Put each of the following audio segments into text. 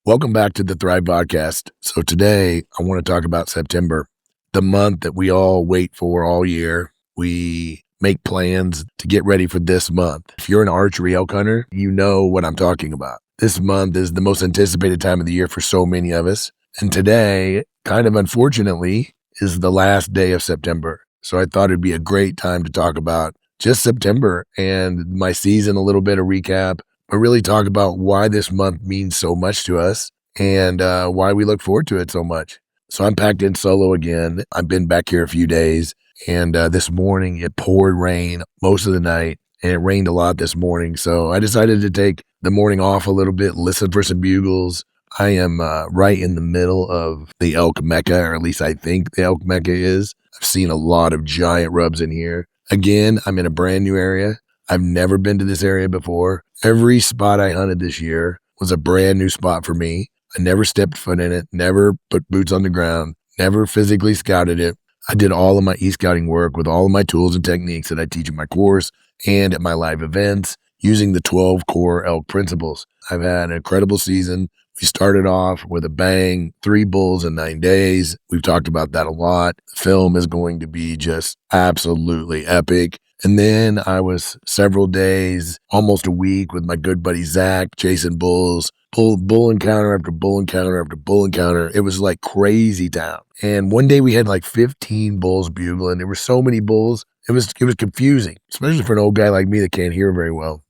Welcome back to the Thrive Vodcast. So today I want to talk about September, the month that we all wait for all year. We make plans to get ready for this month. If you're an archery elk hunter, you know what I'm talking about. This month is the most anticipated time of the year for so many of us. And today, kind of unfortunately, is the last day of September. So I thought it'd be a great time to talk about just September and my season, a little bit of recap, but really talk about why this month means so much to us and why we look forward to it so much. So I'm packed in solo again. I've been back here a few days, and this morning it poured rain most of the night, and it rained a lot this morning. So I decided to take the morning off a little bit, listen for some bugles. I am right in the middle of the elk mecca, or at least I think the elk mecca is. I've seen a lot of giant rubs in here. Again, I'm in a brand new area. I've never been to this area before. Every spot I hunted this year was a brand new spot for me. I never stepped foot in it, never put boots on the ground, never physically scouted it. I did all of my e-scouting work with all of my tools and techniques that I teach in my course and at my live events using the 12 core elk principles. I've had an incredible season. We started off with a bang, 3 bulls in 9 days. We've talked about that a lot. The film is going to be just absolutely epic. And then I was several days, almost a week, with my good buddy Zach chasing bulls, bull encounter after bull encounter after bull encounter. It was like crazy town. And one day we had like 15 bulls bugling. There were so many bulls. It was confusing, especially for an old guy like me that can't hear very well.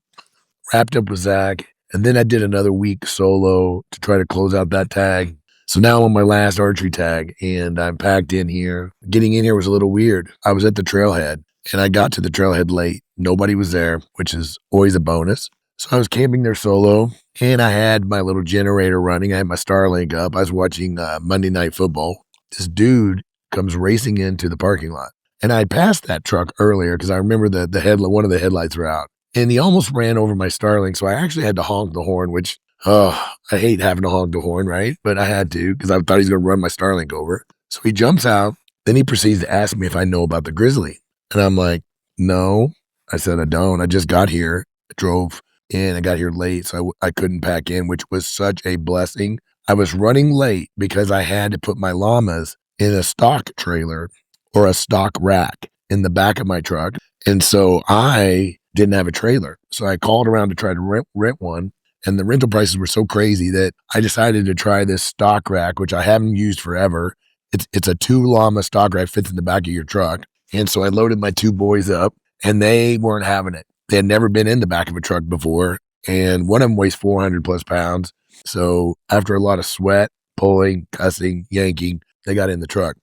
Wrapped up with Zach. And then I did another week solo to try to close out that tag. So now I'm on my last archery tag, and I'm packed in here. Getting in here was a little weird. I was at the trailhead, and I got to the trailhead late. Nobody was there, which is always a bonus. So I was camping there solo, and I had my little generator running. I had my Starlink up. I was watching Monday Night Football. This dude comes racing into the parking lot, and I passed that truck earlier because I remember one of the headlights were out. And he almost ran over my Starlink, so I actually had to honk the horn, which, I hate having to honk the horn, right? But I had to because I thought he was going to run my Starlink over. So he jumps out. Then he proceeds to ask me if I know about the grizzly. And I'm like, no. I said, I don't. I just got here. I drove in. I got here late, so I couldn't pack in, which was such a blessing. I was running late because I had to put my llamas in a stock trailer or a stock rack in the back of my truck. And so I didn't have a trailer. So I called around to try to rent one. And the rental prices were so crazy that I decided to try this stock rack, which I haven't used forever. It's a 2 llama stock rack, fits in the back of your truck. And so I loaded my 2 boys up, and they weren't having it. They had never been in the back of a truck before. And one of them weighs 400 plus pounds. So after a lot of sweat, pulling, cussing, yanking, they got in the truck.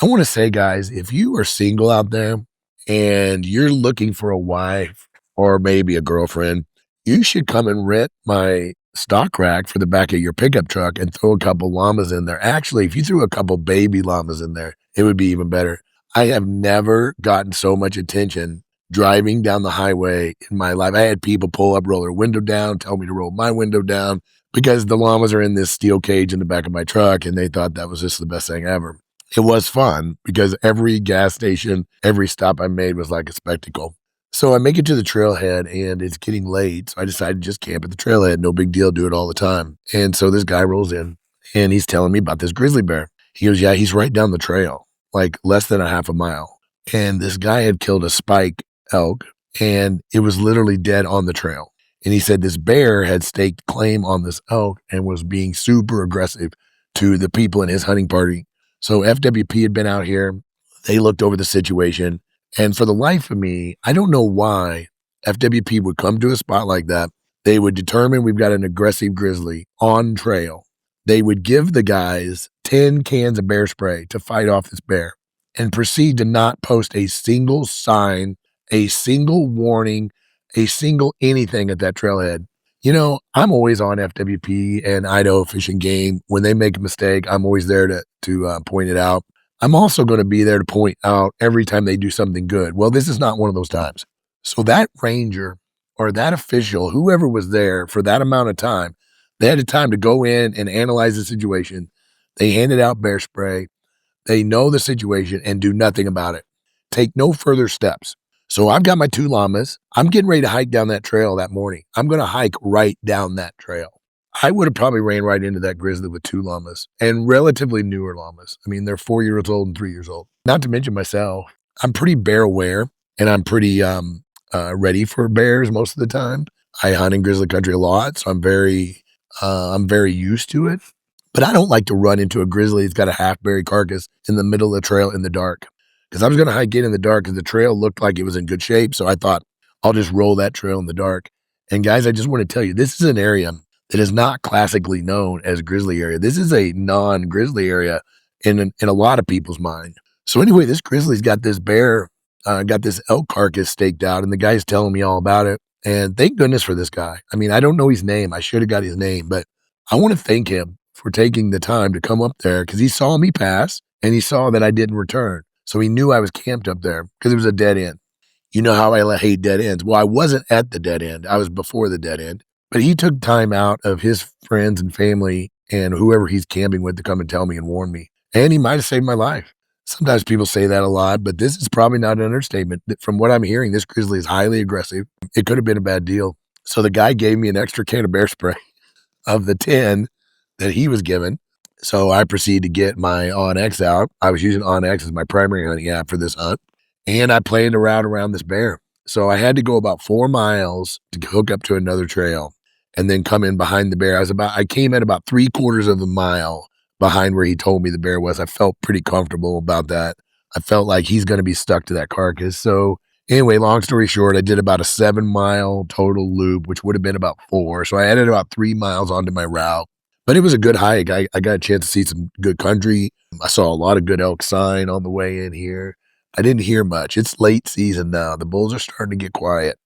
I want to say, guys, if you are single out there and you're looking for a wife or maybe a girlfriend, you should come and rent my stock rack for the back of your pickup truck and throw a couple llamas in there. Actually, if you threw a couple baby llamas in there, it would be even better. I have never gotten so much attention driving down the highway in my life. I had people pull up, roll their window down, tell me to roll my window down because the llamas are in this steel cage in the back of my truck, and they thought that was just the best thing ever. It was fun because every gas station, every stop I made was like a spectacle. So I make it to the trailhead, and it's getting late, so I decided to just camp at the trailhead. No big deal, do it all the time. And so this guy rolls in, and he's telling me about this grizzly bear. He goes, yeah, he's right down the trail, like less than a half a mile. And this guy had killed a spike elk, and it was literally dead on the trail. And he said this bear had staked claim on this elk and was being super aggressive to the people in his hunting party. So FWP had been out here. They looked over the situation. And for the life of me, I don't know why FWP would come to a spot like that. They would determine we've got an aggressive grizzly on trail. They would give the guys 10 cans of bear spray to fight off this bear and proceed to not post a single sign, a single warning, a single anything at that trailhead. You know, I'm always on FWP and Idaho Fish and Game. When they make a mistake, I'm always there to point it out. I'm also going to be there to point out every time they do something good. Well, this is not one of those times. So that ranger or that official, whoever was there for that amount of time, they had the time to go in and analyze the situation. They handed out bear spray. They know the situation and do nothing about it. Take no further steps. So I've got my 2 llamas. I'm getting ready to hike down that trail that morning. I'm going to hike right down that trail. I would have probably ran right into that grizzly with 2 llamas and relatively newer llamas. I mean, they're 4 years old and 3 years old. Not to mention myself. I'm pretty bear aware and I'm pretty ready for bears most of the time. I hunt in grizzly country a lot, so I'm very used to it. But I don't like to run into a grizzly that's got a half buried carcass in the middle of the trail in the dark. Because I was going to hike in the dark because the trail looked like it was in good shape. So I thought I'll just roll that trail in the dark. And guys, I just want to tell you, this is an area that is not classically known as grizzly area. This is a non-grizzly area in a lot of people's mind. So anyway, this grizzly's got this got this elk carcass staked out, and the guy's telling me all about it. And thank goodness for this guy. I mean, I don't know his name. I should have got his name, but I want to thank him for taking the time to come up there because he saw me pass and he saw that I didn't return. So he knew I was camped up there because it was a dead end. You know how I hate dead ends. Well, I wasn't at the dead end. I was before the dead end. But he took time out of his friends and family and whoever he's camping with to come and tell me and warn me. And he might have saved my life. Sometimes people say that a lot, but this is probably not an understatement. From what I'm hearing, this grizzly is highly aggressive. It could have been a bad deal. So the guy gave me an extra can of bear spray of the 10 that he was given. So I proceeded to get my OnX out. I was using OnX as my primary hunting app for this hunt. And I planned a route around this bear. So I had to go about 4 miles to hook up to another trail and then come in behind the bear. I came in about 3/4 of a mile behind where he told me the bear was. I felt pretty comfortable about that. I felt like he's going to be stuck to that carcass. So anyway, long story short, I did about a 7-mile total loop, which would have been about 4. So I added about 3 miles onto my route. But it was a good hike. I got a chance to see some good country. I saw a lot of good elk sign on the way in here. I didn't hear much. It's late season now. The bulls are starting to get quiet,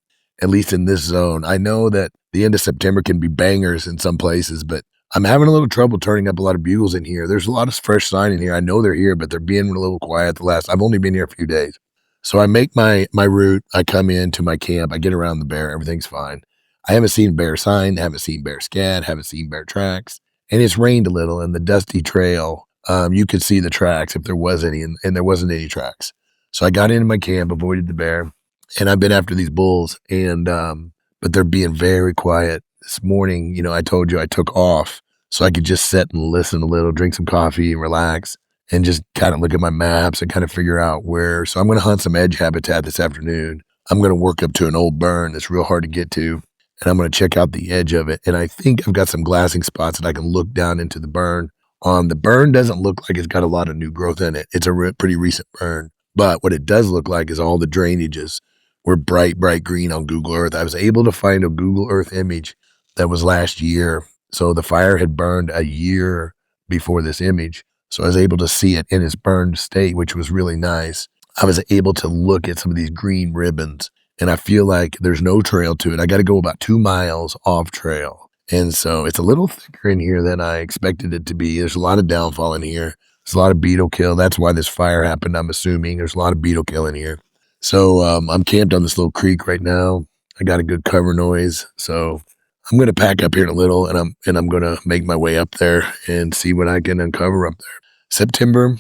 at least in this zone. I know that the end of September can be bangers in some places, but I'm having a little trouble turning up a lot of bugles in here. There's a lot of fresh sign in here. I know they're here, but they're being a little quiet I've only been here a few days. So I make my route. I come into my camp. I get around the bear. Everything's fine. I haven't seen bear sign, haven't seen bear scat, haven't seen bear tracks. And it's rained a little, and the dusty trail, you could see the tracks if there was any, and there wasn't any tracks. So I got into my camp, avoided the bear, and I've been after these bulls, and but they're being very quiet. This morning, I told you I took off so I could just sit and listen a little, drink some coffee and relax, and just kind of look at my maps and kind of figure out where. So I'm going to hunt some edge habitat this afternoon. I'm going to work up to an old burn that's real hard to get to, and I'm going to check out the edge of it. And I think I've got some glassing spots that I can look down into the burn. The burn doesn't look like it's got a lot of new growth in it. It's a pretty recent burn. But what it does look like is all the drainages were bright, bright green on Google Earth. I was able to find a Google Earth image that was last year. So the fire had burned a year before this image. So I was able to see it in its burned state, which was really nice. I was able to look at some of these green ribbons, and I feel like there's no trail to it. I got to go about 2 miles off trail. And so it's a little thicker in here than I expected it to be. There's a lot of downfall in here. There's a lot of beetle kill. That's why this fire happened, I'm assuming. There's a lot of beetle kill in here. So I'm camped on this little creek right now. I got a good cover noise. So I'm going to pack up here in a little, and I'm going to make my way up there and see what I can uncover up there. September,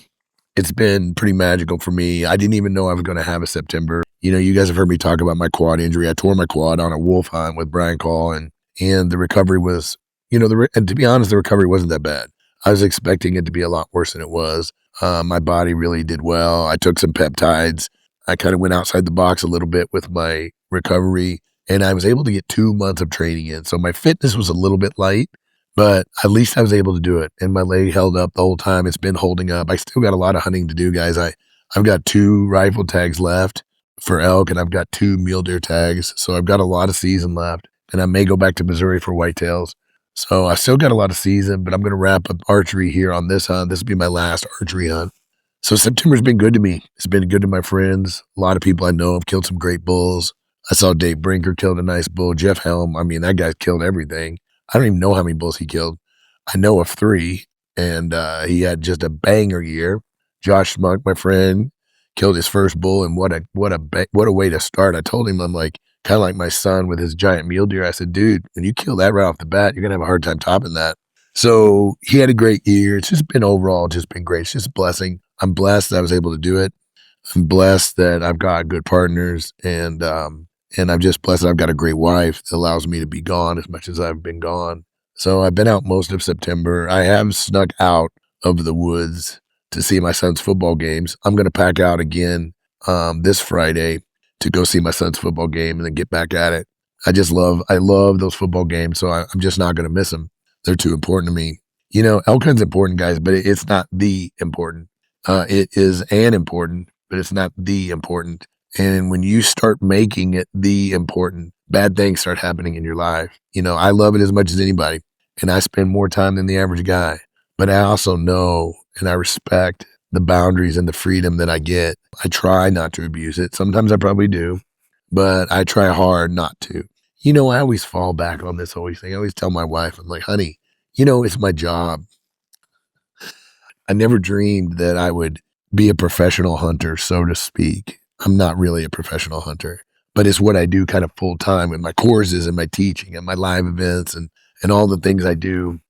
it's been pretty magical for me. I didn't even know I was going to have a September. You guys have heard me talk about my quad injury. I tore my quad on a wolf hunt with Brian Call, and the recovery was, and to be honest, the recovery wasn't that bad. I was expecting it to be a lot worse than it was. My body really did well. I took some peptides. I kind of went outside the box a little bit with my recovery, and I was able to get 2 months of training in. So my fitness was a little bit light, but at least I was able to do it. And my leg held up the whole time. It's been holding up. I still got a lot of hunting to do, guys. I've got 2 rifle tags left for elk, and I've got 2 mule deer tags. So I've got a lot of season left, and I may go back to Missouri for whitetails. So I still got a lot of season, but I'm going to wrap up archery here on this hunt. This will be my last archery hunt. So September's been good to me. It's been good to my friends. A lot of people I know have killed some great bulls. I saw Dave Brinker killed a nice bull. Jeff Helm, that guy killed everything. I don't even know how many bulls he killed. I know of 3, and he had just a banger year. Josh Smunk, my friend, killed his first bull, and what a way to start. I told him, I'm like, kind of like my son with his giant mule deer. I said, dude, when you kill that right off the bat, you're going to have a hard time topping that. So he had a great year. It's just been overall just been great. It's just a blessing. I'm blessed that I was able to do it. I'm blessed that I've got good partners, and I'm just blessed that I've got a great wife that allows me to be gone as much as I've been gone. So I've been out most of September. I have snuck out of the woods to see my son's football games. I'm going to pack out again this Friday to go see my son's football game and then get back at it. I love those football games, so I'm just not going to miss them. They're too important to me. You know, elk hunting's important, guys, but it's not the important. It is an important, but it's not the important. And when you start making it the important, bad things start happening in your life. You know, I love it as much as anybody, and I spend more time than the average guy. But I also know and I respect the boundaries and the freedom that I get. I try not to abuse it. Sometimes I probably do, but I try hard not to. You know, I always fall back on this always thing. I always tell my wife, I'm like, honey, you know, it's my job. I never dreamed that I would be a professional hunter, so to speak. I'm not really a professional hunter, but it's what I do kind of full time with my courses and my teaching and my live events and all the things I do.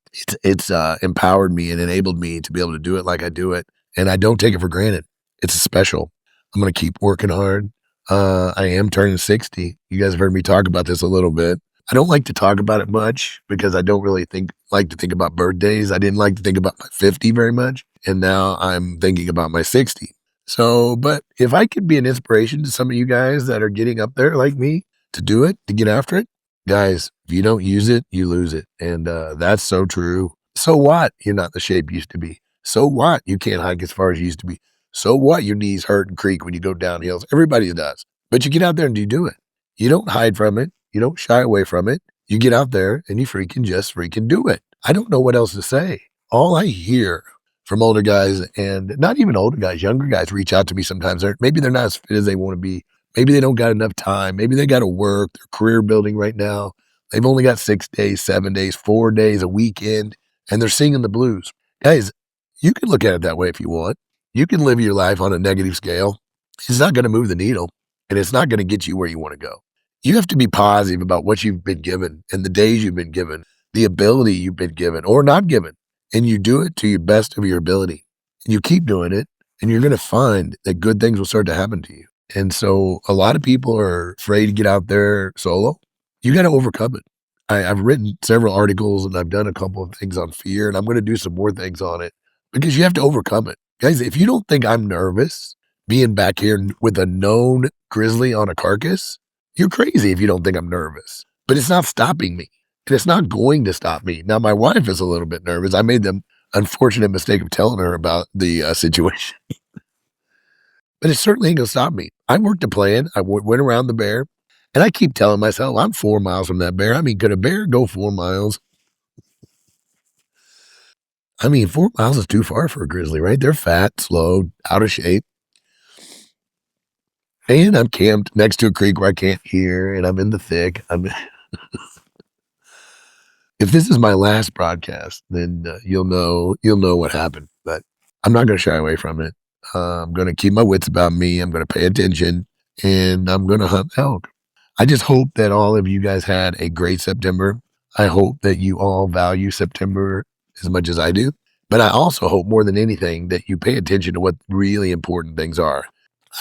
It's empowered me and enabled me to be able to do it like I do it. And I don't take it for granted. It's special. I'm going to keep working hard. I am turning 60. You guys have heard me talk about this a little bit. I don't like to talk about it much because I don't really like to think about birthdays. I didn't like to think about my 50 very much. And now I'm thinking about my 60. So, but if I could be an inspiration to some of you guys that are getting up there like me to do it, to get after it, guys, if you don't use it, you lose it. And that's so true. So what? You're not the shape you used to be. So what? You can't hike as far as you used to be. So what? Your knees hurt and creak when you go down hills. Everybody does. But you get out there and you do it. You don't hide from it. You don't shy away from it. You get out there and you just freaking do it. I don't know what else to say. All I hear from older guys, and not even older guys, younger guys reach out to me sometimes. Maybe they're not as fit as they want to be. Maybe they don't got enough time. Maybe they got to work. They're career building right now. They've only got 6 days, 7 days, 4 days, a weekend, and they're singing the blues. Guys, you can look at it that way if you want. You can live your life on a negative scale. It's not going to move the needle, and it's not going to get you where you want to go. You have to be positive about what you've been given and the days you've been given, the ability you've been given or not given, and you do it to your best of your ability. And you keep doing it, and you're going to find that good things will start to happen to you. And so a lot of people are afraid to get out there solo. You got to overcome it. I've written several articles and I've done a couple of things on fear, and I'm going to do some more things on it because you have to overcome it. Guys, if you don't think I'm nervous being back here with a known grizzly on a carcass, you're crazy if you don't think I'm nervous. But it's not stopping me. And it's not going to stop me. Now, my wife is a little bit nervous. I made the unfortunate mistake of telling her about the situation. But it certainly ain't going to stop me. I worked a plan. I went around the bear. And I keep telling myself, I'm 4 miles from that bear. I mean, could a bear go 4 miles? I mean, 4 miles is too far for a grizzly, right? They're fat, slow, out of shape. And I'm camped next to a creek where I can't hear, and I'm in the thick. If this is my last broadcast, then you'll know what happened. But I'm not going to shy away from it. I'm going to keep my wits about me. I'm going to pay attention, and I'm going to hunt elk. I just hope that all of you guys had a great September. I hope that you all value September as much as I do. But I also hope more than anything that you pay attention to what really important things are.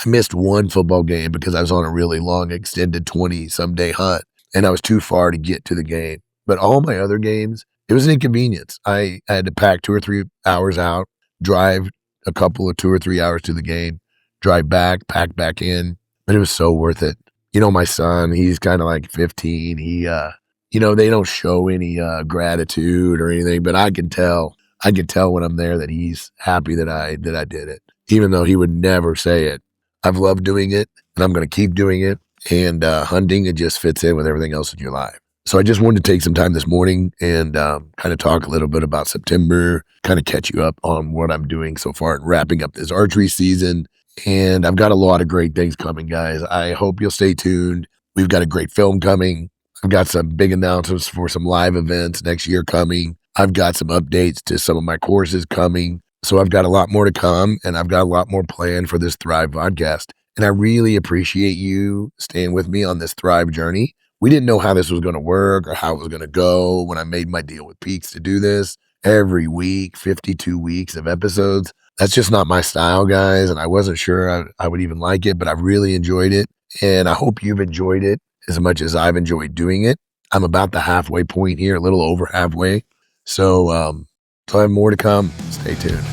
I missed one football game because I was on a really long, extended 20-some day hunt, and I was too far to get to the game. But all my other games, it was an inconvenience. I had to pack 2 or 3 hours out, drive a couple of 2 or 3 hours to the game, drive back, pack back in, but it was so worth it. You know, my son, he's kind of like 15. You know, they don't show any gratitude or anything, but I can tell when I'm there that he's happy that I did it, even though he would never say it. I've loved doing it, and I'm going to keep doing it. And hunting, it just fits in with everything else in your life. So I just wanted to take some time this morning and kind of talk a little bit about September, kind of catch you up on what I'm doing so far and wrapping up this archery season. And I've got a lot of great things coming, guys. I hope you'll stay tuned. We've got a great film coming. I've got some big announcements for some live events next year coming. I've got some updates to some of my courses coming. So I've got a lot more to come, and I've got a lot more planned for this Thrive Vodcast. And I really appreciate you staying with me on this Thrive journey. We didn't know how this was going to work or how it was going to go when I made my deal with PEAX to do this every week, 52 weeks of episodes. That's just not my style, guys. And I wasn't sure I would even like it, but I really enjoyed it. And I hope you've enjoyed it as much as I've enjoyed doing it. I'm about the halfway point here, a little over halfway. So I have more to come. Stay tuned.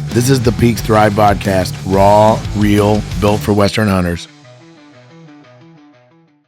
This is the PEAX Thrive Vodcast, raw, real, built for Western hunters.